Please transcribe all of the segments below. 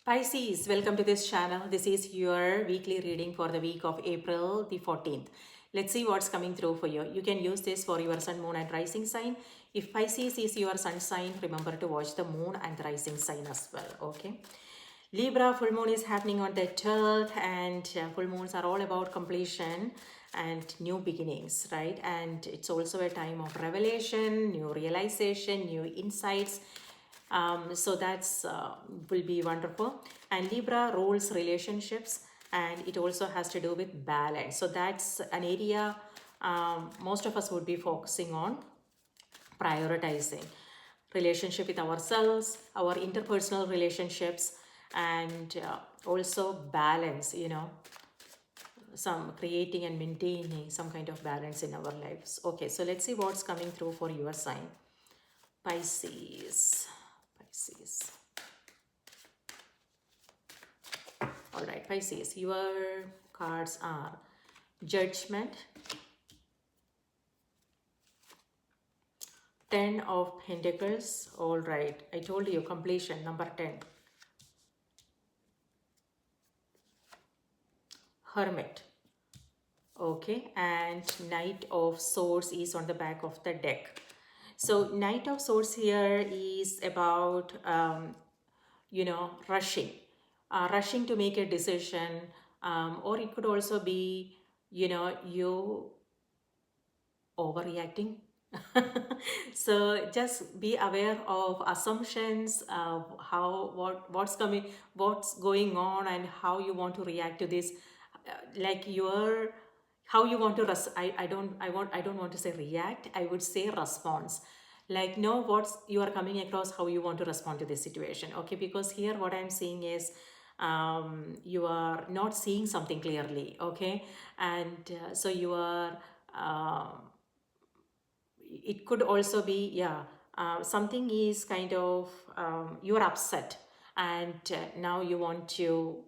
Pisces, welcome to this channel. This is your weekly reading for the week of April the 14th. Let's see what's coming through for you. You can use this for your sun, moon and rising sign. If Pisces is your sun sign, remember to watch the moon and the rising sign as well, okay? Libra, full moon is happening on the 12th, and full moons are all about completion and new beginnings, right? And it's also a time of revelation, new realization, new insights. So that's will be wonderful. And Libra rules relationships, and it also has to do with balance. So that's an area most of us would be focusing on, prioritizing relationship with ourselves, our interpersonal relationships, and also balance, some creating and maintaining some kind of balance in our lives. Okay, so let's see what's coming through for your sign. Pisces. All right, Pisces, your cards are Judgment, 10 of Pentacles. All right, I told you, completion, number 10. Hermit. Okay, and Knight of Swords is on the back of the deck. So Knight of Swords here is about, rushing to make a decision, or it could also be, you overreacting. So just be aware of assumptions, what's going on, and how you want to react to this. Like your how you want to I don't want to say react, I would say response. Like, know what's you are coming across, how you want to respond to this situation. Okay, because here what I'm seeing is you are not seeing something clearly. Okay, and so you are it could also be, something is kind of, you're upset, and now you want to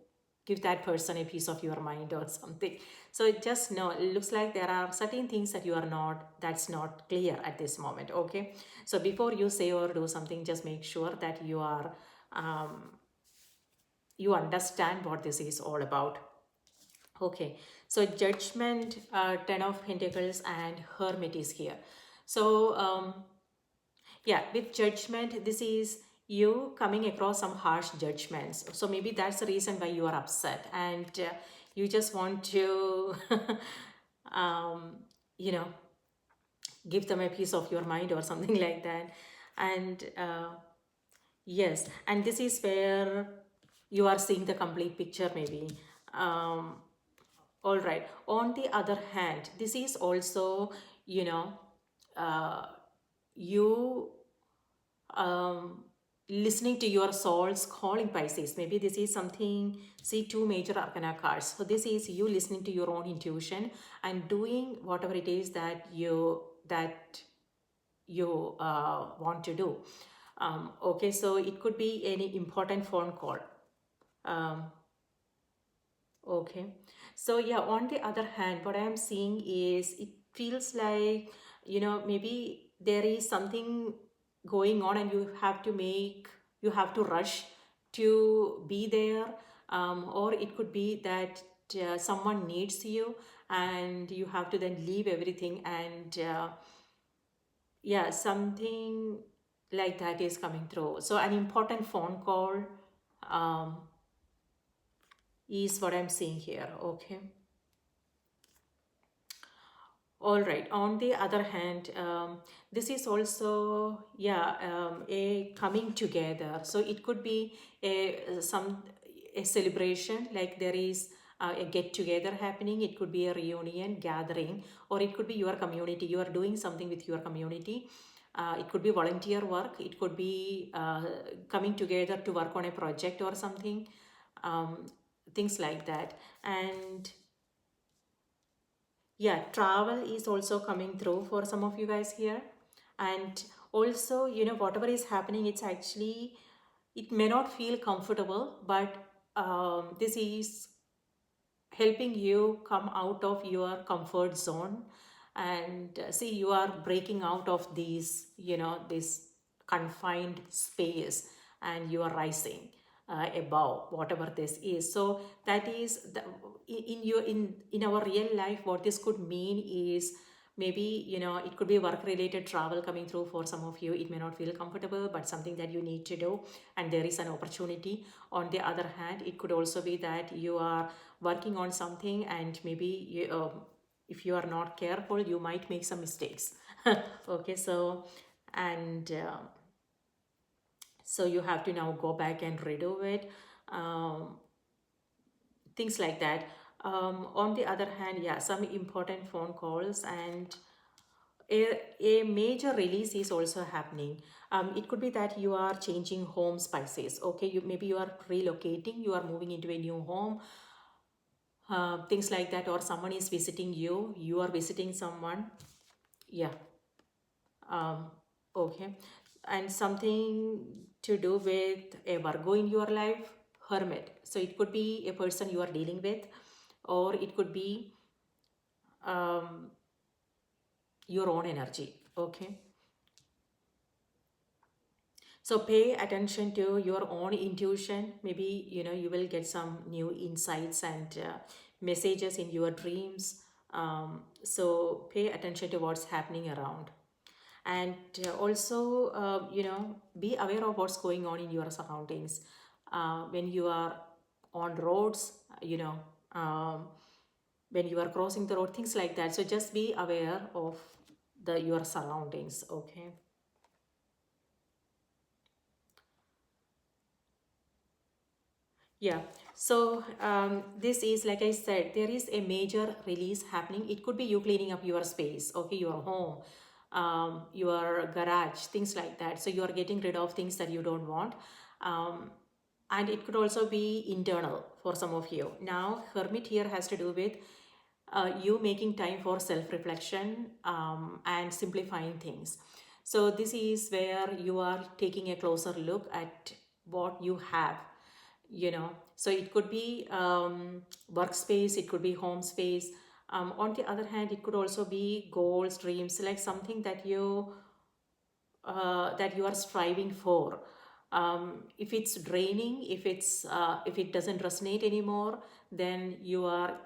give that person a piece of your mind or something. So just know, it looks like there are certain things that that's not clear at this moment. Okay, so before you say or do something, just make sure that you understand what this is all about. Okay, so Judgment, 10 of Pentacles, and Hermit is here. So yeah, with Judgment, this is you coming across some harsh judgments. So maybe that's the reason why you are upset, and you just want to um, you know give them a piece of your mind or something like that. And yes, and this is where you are seeing the complete picture maybe. um, all right, on the other hand, this is also, you know uh, you listening to your soul's calling, Pisces. Maybe this is something, see, two major arcana cards. So this is you listening to your own intuition and doing whatever it is that you want to do. Okay, so it could be any important phone call. um, okay, so yeah, on the other hand, what I am seeing is it feels like, maybe there is something going on, and you have to rush to be there. Or it could be that someone needs you, and you have to then leave everything, and yeah, something like that is coming through. So an important phone call um, is what I'm seeing here. Okay. All right. On the other hand, this is also, a coming together. So it could be a celebration, like there is a get together happening. It could be a reunion, gathering, or it could be your community. You are doing something with your community. It could be volunteer work. It could be coming together to work on a project or something, um, things like that. And yeah, travel is also coming through for some of you guys here. And also, whatever is happening, it's actually, it may not feel comfortable, but this is helping you come out of your comfort zone. And see, you are breaking out of this confined space, and you are rising. above whatever this is. So that is the, in your in our real life, what this could mean is maybe, it could be work related travel coming through for some of you. It may not feel comfortable, but something that you need to do, and there is an opportunity. On the other hand, it could also be that you are working on something, and maybe if you are not careful, you might make some mistakes. Okay, so and so you have to now go back and redo it, um, things like that. On the other hand, yeah, some important phone calls, and a major release is also happening. It could be that you are changing home spices. Okay, maybe you are relocating, you are moving into a new home, things like that, or someone is visiting you, you are visiting someone. Yeah. um, okay, and something to do with a Virgo in your life, hermit. So it could be a person you are dealing with, or it could be um, your own energy. Okay, so pay attention to your own intuition. Maybe you will get some new insights and messages in your dreams. So pay attention to what's happening around, and also be aware of what's going on in your surroundings. When you are on roads, um, when you are crossing the road, things like that. So just be aware of the your surroundings. Okay. Yeah. So this is, like I said, there is a major release happening. It could be you cleaning up your space, okay, your home, your garage, things like that. So you are getting rid of things that you don't want. Um, and it could also be internal for some of you. Now, Hermit here has to do with you making time for self-reflection, and simplifying things. So this is where you are taking a closer look at what you have. So it could be workspace, it could be home space. On the other hand, it could also be goals, dreams, like something that you are striving for. If it's draining, if it doesn't resonate anymore, then you are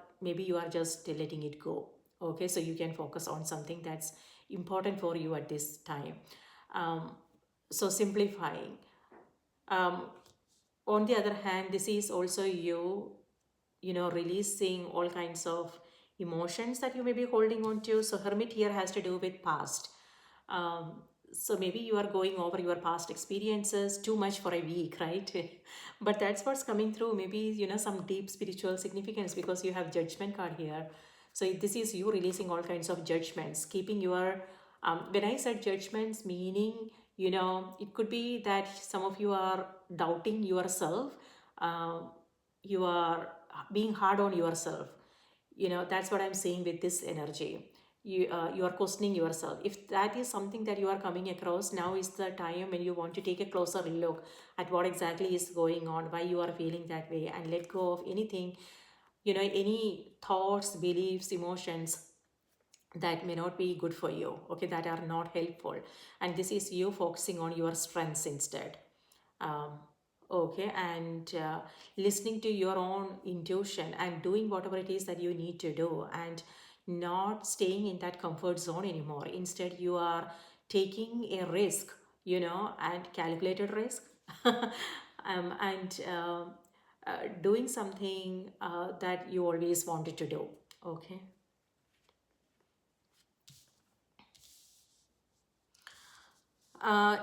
just letting it go. Okay, so you can focus on something that's important for you at this time. um, so simplifying. um, on the other hand, this is also releasing all kinds of emotions that you may be holding on to. So hermit here has to do with past. um, so maybe you are going over your past experiences too much for a week, right? But that's what's coming through. Maybe some deep spiritual significance, because you have judgment card here. So this is you releasing all kinds of judgments, keeping your when I said judgments, meaning it could be that some of you are doubting yourself. um, you are being hard on yourself. That's what I'm saying with this energy. You are questioning yourself. If that is something that you are coming across, now is the time when you want to take a closer look at what exactly is going on, why you are feeling that way, and let go of anything, any thoughts, beliefs, emotions that may not be good for you, okay, that are not helpful. And this is you focusing on your strengths instead. um, okay, and listening to your own intuition and doing whatever it is that you need to do, and not staying in that comfort zone anymore. Instead, you are taking a risk, and calculated risk. And doing something that you always wanted to do. Okay.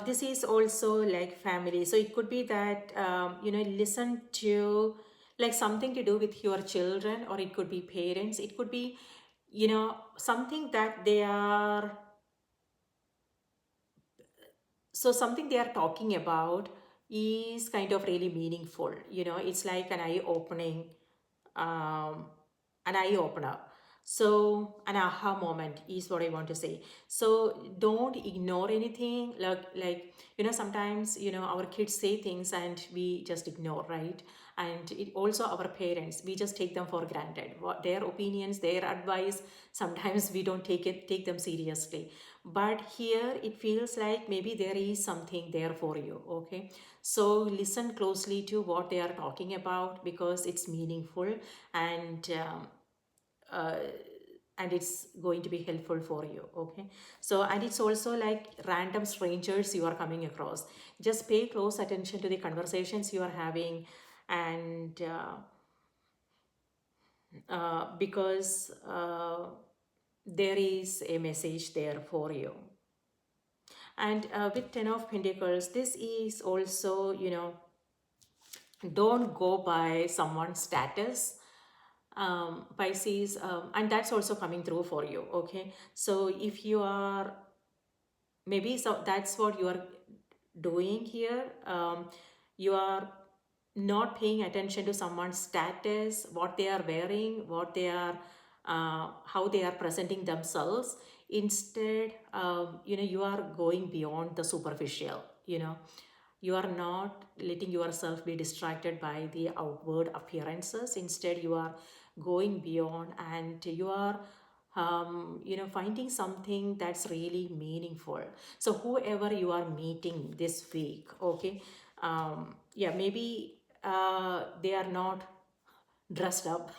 This is also like family. So it could be that, listen to like something to do with your children, or it could be parents. It could be, something that they are, so something they are talking about is kind of really meaningful. It's like um, an eye opener. So an aha moment is what I want to say. So don't ignore anything. Sometimes our kids say things and we just ignore, right? And it also our parents, we just take them for granted. What their opinions, their advice, sometimes we don't take them seriously. But here it feels like maybe there is something there for you. Okay, so listen closely to what they are talking about because it's meaningful, and uh, and it's going to be helpful for you. Okay, so and it's also like random strangers you are coming across. Just pay close attention to the conversations you are having, and because there is a message there for you. And with Ten of Pentacles, this is also, don't go by someone's status, Pisces, and that's also coming through for you. Okay, so if you are, maybe so that's what you are doing here. You are not paying attention to someone's status, what they are wearing, what they are, how they are presenting themselves. Instead, you are going beyond the superficial. You are not letting yourself be distracted by the outward appearances. Instead, you are going beyond, and you are finding something that's really meaningful. So whoever you are meeting this week, okay, yeah, maybe they are not dressed up,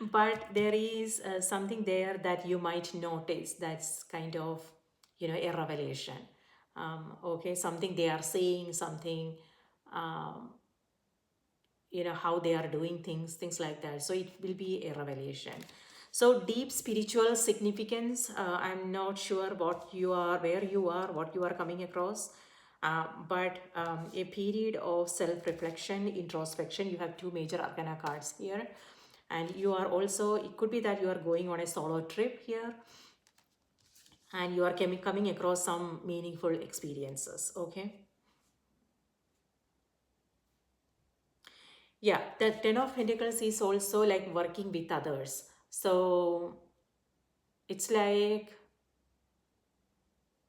but there is something there that you might notice that's kind of, a revelation. Okay, something they are saying, something, um, how they are doing things like that. So it will be a revelation. So deep spiritual significance, I'm not sure what you are, where you are, what you are coming across. But a period of self-reflection, introspection. You have two major arcana cards here, and you are also, it could be that you are going on a solo trip here, and you are coming across some meaningful experiences. Okay, yeah, the Ten of Pentacles is also like working with others. So it's like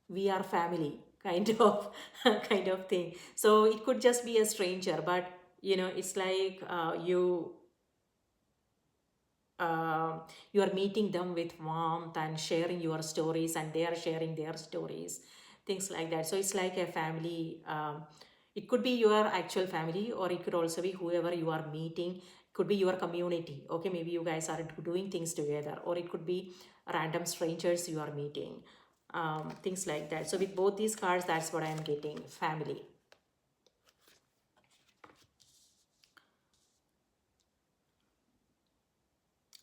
we are family kind of kind of thing. So it could just be a stranger, but it's like you are meeting them with warmth and sharing your stories, and they are sharing their stories, things like that. So it's like a family. It could be your actual family, or it could also be whoever you are meeting. Could be your community. Okay, maybe you guys are doing things together, or it could be random strangers you are meeting, things like that. So with both these cards, that's what I am getting: family.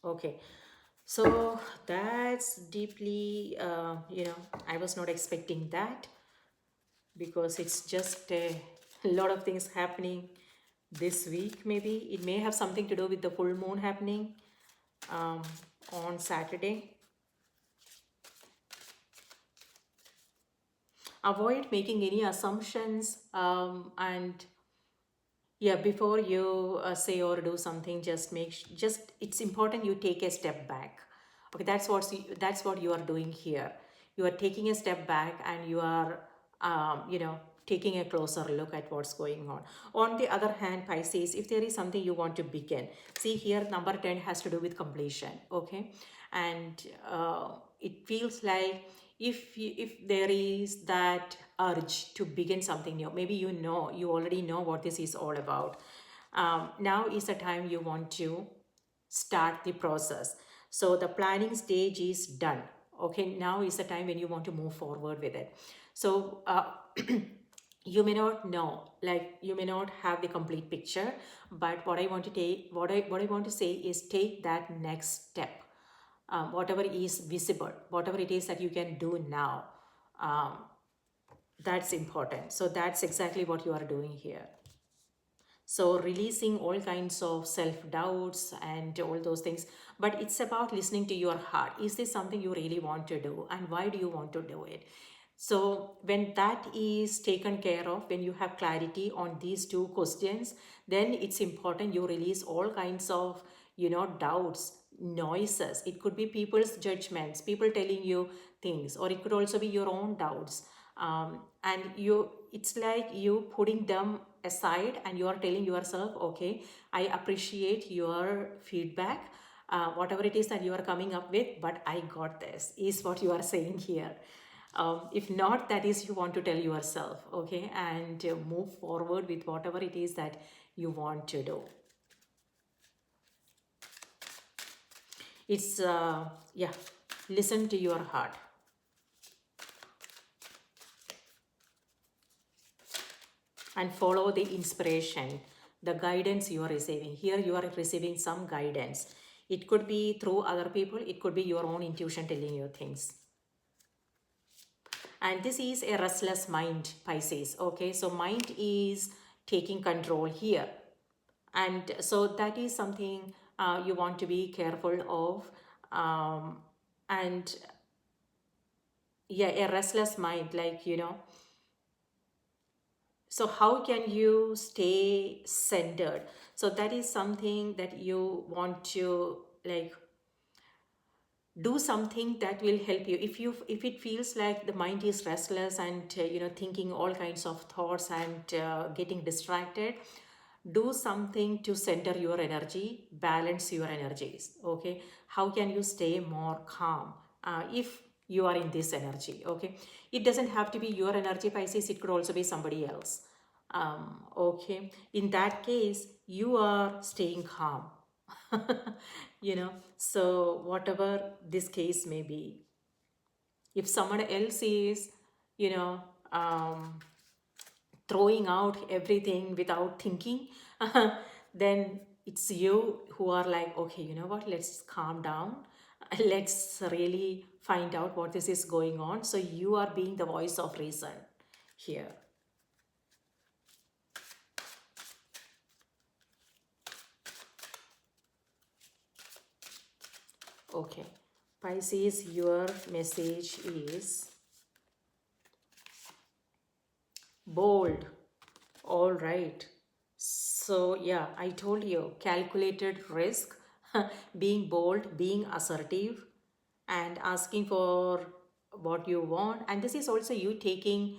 Okay, so that's deeply, I was not expecting that, because it's just a lot of things happening this week. Maybe it may have something to do with the full moon happening um, on Saturday. Avoid making any assumptions, and yeah, before you say or do something, just just it's important you take a step back. Okay, that's what you are doing here. You are taking a step back, and you are taking a closer look at what's going on. On the other hand, Pisces, if there is something you want to begin, see here, number 10 has to do with completion. Okay, and it feels like if there is that urge to begin something new, maybe you already know what this is all about. Now is the time you want to start the process. So the planning stage is done. Okay, now is the time when you want to move forward with it. So you may not know, like you may not have the complete picture, but what I want to take, what I want to say is, take that next step. Whatever is visible, whatever it is that you can do now, um, that's important. So that's exactly what you are doing here. So releasing all kinds of self-doubts and all those things, but it's about listening to your heart. Is this something you really want to do, and why do you want to do it? So when that is taken care of, when you have clarity on these two questions, then it's important you release all kinds of doubts, noises. It could be people's judgments, people telling you things, or it could also be your own doubts. And it's like you putting them aside and you are telling yourself, okay, I appreciate your feedback, whatever it is that you are coming up with, but I got this, is what you are saying here. If not, that is you want to tell yourself, okay, and move forward with whatever it is that you want to do. It's, yeah, listen to your heart. And follow the inspiration, the guidance you are receiving. Here you are receiving some guidance. It could be through other people, it could be your own intuition telling you things. And this is a restless mind, Pisces. Okay, so mind is taking control here. And so that is something you want to be careful of. And yeah, a restless mind, like, so how can you stay centered? So that is something that you want to, like, do something that will help you. If it feels like the mind is restless and thinking all kinds of thoughts and getting distracted, do something to center your energy, balance your energies. Okay, how can you stay more calm if you are in this energy? Okay, it doesn't have to be your energy, Pisces, it could also be somebody else. Okay, in that case you are staying calm. So whatever this case may be, if someone else is you know um, throwing out everything without thinking, then it's you who are like, okay, you know what, let's calm down, let's really find out what this is going on. So you are being the voice of reason here. Okay, Pisces, your message is bold. All right. So, yeah, I told you, calculated risk, being bold, being assertive, and asking for what you want. And this is also you taking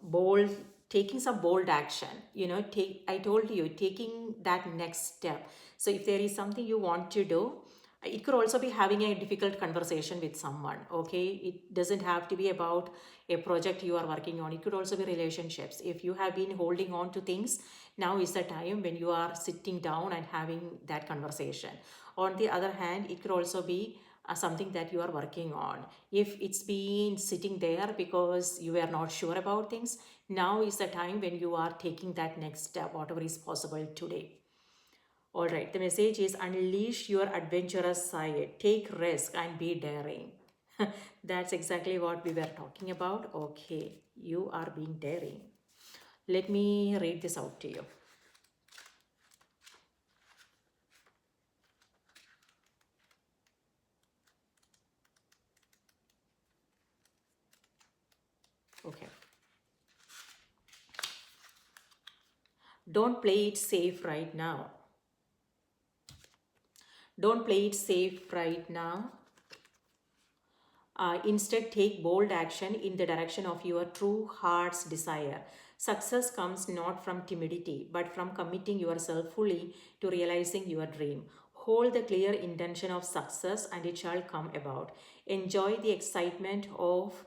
bold, taking some bold action. I told you, taking that next step. So if there is something you want to do, it could also be having a difficult conversation with someone. Okay, it doesn't have to be about a project you are working on, it could also be relationships. If you have been holding on to things, now is the time when you are sitting down and having that conversation. On the other hand, it could also be something that you are working on. If it's been sitting there because you are not sure about things, now is the time when you are taking that next step, whatever is possible today. All right, the message is unleash your adventurous side, take risk and be daring. That's exactly what we were talking about. Okay, you are being daring. Let me read this out to you. Okay. Don't play it safe right now. Don't play it safe right now. Instead, take bold action in the direction of your true heart's desire. Success comes not from timidity, but from committing yourself fully to realizing your dream. Hold the clear intention of success and it shall come about. Enjoy the excitement of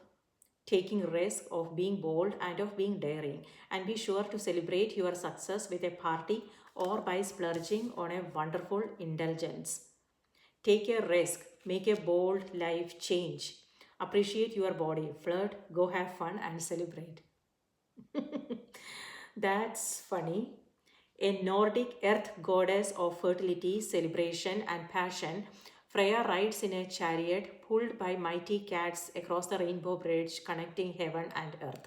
taking risk, of being bold and of being daring. And be sure to celebrate your success with a party or by splurging on a wonderful indulgence. Take a risk, make a bold life change. Appreciate your body, flirt, go have fun, and celebrate. That's funny. A Nordic earth goddess of fertility, celebration, and passion, Freya rides in a chariot pulled by mighty cats across the rainbow bridge connecting heaven and earth.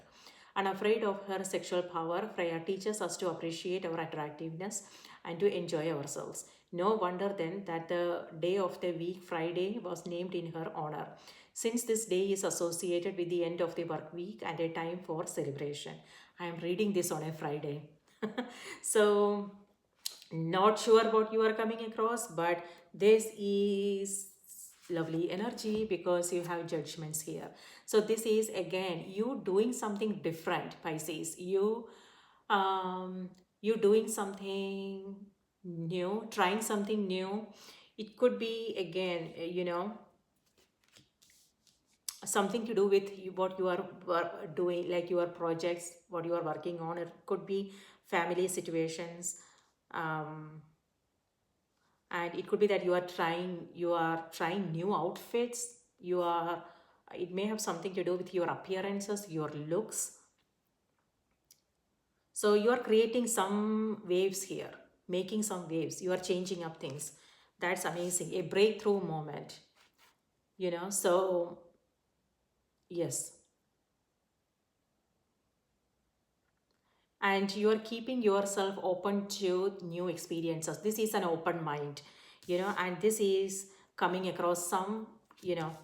Unafraid of her sexual power, Freya teaches us to appreciate our attractiveness and to enjoy ourselves. No wonder then that the day of the week, Friday, was named in her honor, since this day is associated with the end of the work week and a time for celebration. I am reading this on a Friday. So, not sure what you are coming across, but This is lovely energy because you have judgments here. So this is again you doing something different, Pisces. You doing something new, trying something new. It could be again, something to do with what you are doing, like your projects, what you are working on. It could be family situations. Um, and it could be that you are trying new outfits. It may have something to do with your appearances, your looks. So you are creating some waves here, making some waves. You are changing up things. That's amazing, a breakthrough moment. So yes. And you are keeping yourself open to new experiences. This is an open mind, and this is coming across some, you know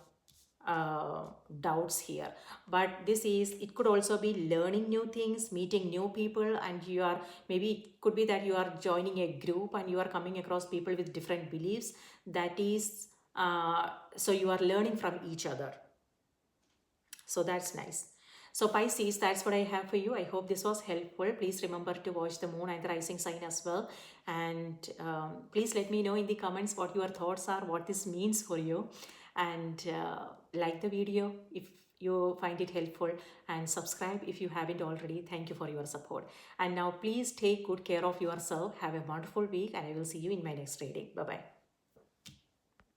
uh, doubts here. But this is, it could also be learning new things, meeting new people, and you are, maybe it could be that you are joining a group and you are coming across people with different beliefs. That is, so you are learning from each other. So that's nice. So Pisces, that's what I have for you. I hope this was helpful. Please remember to watch the moon and the rising sign as well. And please let me know in the comments what your thoughts are, what this means for you. And like the video if you find it helpful, and subscribe if you haven't already. Thank you for your support. And now please take good care of yourself. Have a wonderful week, and I will see you in my next reading. Bye-bye.